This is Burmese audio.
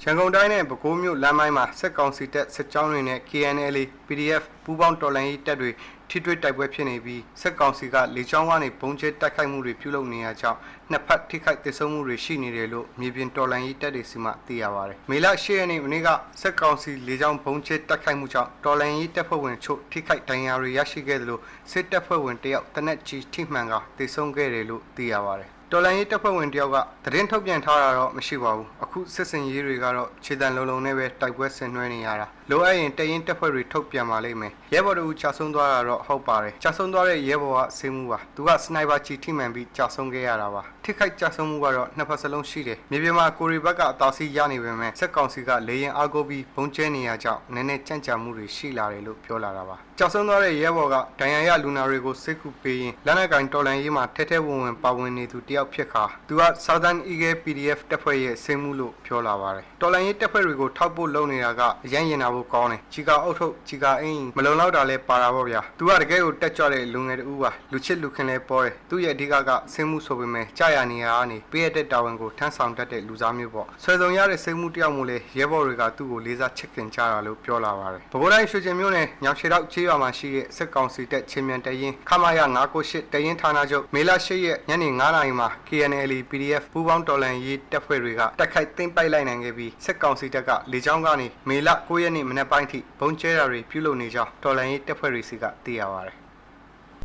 ရန်ကုန်တိုင်းနဲ့ပဲခူးမြို့လမ်းပိုင်းမှာစစ်ကောင်စီတပ်စစ်ကြောင်းတွေနဲ့ KNL PDF ပူးပေါင်းတော်လှန်ရေးတပ်တွေထိတွေ့တိုက်ပွဲဖြစ်နေပြီးစစ်ကောင်စီကလေကြောင်းကနေဘုံကျဲတိုက်ခိုက်မှုတွေပြုလုပ်နေရကြောင်းနှစ်ဖက်ထိခိုက်ဒေဆုံးမှုတွေရှိနေတယ်လို့မြေပြင်တော်လှန်ရေးတပ်တွေစီမှသိရပါတယ်။မေလ10ရက်နေ့မနေ့ကစစ်ကောင်စီလေကြောင်းဘုံကျဲတိုက်ခိုက်မှုကြောင့်တော်လှန်ရေးတပ်ဖွဲ့ဝင်ချို့ထိခိုက်ဒဏ်ရာတွေရရှိခဲ့တယ်လို့စစ်တပ်ဖွဲ့ဝင်တယောက်တနက်ကြီးထိမှန်ကဒေဆုံးခဲ့တယ်လို့သိရပါတယ်။တော်လိုင်းရေးတပ်ဖွဲ့ဝင်တယောက်ကသတင်းထုတ်ပြန်ထားတာတော့မရှိပါဘူးအခုစစ်စင်ရေးတွေကတော့ခြေတံလုံးလုံးနဲ့ပဲတိုက်ပွဲဆင်နွှဲနေရတာလိုအပ်ရင်တရင်တပ်ဖွဲ့တွေထုတ်ပြန်ပါလိမ့်မယ်ရဲဘော်တို့ကြာဆုံးသွားတာတော့ဟုတ်ပါတယ်ကြာဆုံးသွားတဲ့ရဲဘော်ကဆေးမှုပါသူကစနိုက်ပါချီထိမှန်ပြီးကြာဆုံးခဲ့ရတာပါထိခိုက်ကြာဆုံးမှုကတော့နှစ်ဖက်စလုံးရှိတယ်မြေပြင်မှာကိုရီဘက်ကအသာစီးရနေပေမဲ့စစ်ကောင်စီကလေရင်အားကိုးပြီးဘုံကျဲနေရကြောင်းနည်းနည်းကြန့်ကြာမှုတွေရှိလာတယ်လို့ပြောလာတာပါကြာဆုံးသွားတဲ့ရဲဘော်ကဒဏ်ရာရလူနာတွေကိုစိတ်ကူပေးရင်လက်နက်ကင်တော်လန်ရေးမှာထဲထဲဝင်ဝင်ပါဝင်နေသူတယောက်ဖြစ်ခါသူက Southern Eagle PDF တပ်ဖွဲ့ရဲ့ဆေးမှုလို့ပြောလာပါတယ်တော်လန်ရေးတပ်ဖွဲ့တွေကိုထောက်ဖို့လုပ်နေတာကအရန်ရင်နာဖို့ကောင်းတယ်ချီကာအုပ်ထုတ်ချီကာအင်းမလုံလောက်တာလဲပါတာပေါ့ဗျာသူကတကယ်ကိုတက်ကြွတဲ့လူငယ်တူပါလူချစ်လူခင်လဲပေါ်တယ်သူ့ရဲ့အဓိကဆေးမှုဆိုပေမဲ့ကြာရနေရကနေပေးရတဲ့တာဝန်ကိုထမ်းဆောင်တတ်တဲ့လူသားမျိုးပေါ့ဆွေစုံရတဲ့ဆေးမှုတယောက်မို့လဲရဲဘော်တွေကသူ့ကိုလေးစားချစ်ခင်ကြတာလို့ပြောလာပါတယ်ပဲခူးတိုင်းရွှေကျင်မြို့နယ်ညောင်ခြေတောက်ချေးရွာမှာရှိတဲ့စစ်ကောင်စီတပ်ချင်းမြန်တရင်ခမာရ998တရင်ဌာနချုပ်မေလ10ရက်ညနေ9:00နာရီမှာ KNL PDF ပူးပေါင်းတော်လှန်ရေးတပ်ဖွဲ့တွေကတိုက်ခိုက်သိမ်းပိုက်လိုက်နိုင်ခဲ့ပြီးစစ်ကောင်စီတပ်ကလေကြောင်းကနေမေလ9ရက်နေ့မနက်ပိုင်းထိဘုံကျဲတာတွေပြုလုပ်နေကြောင်းတော်လှန်ရေးတပ်ဖွဲ့တွေစီကသိရပါတယ်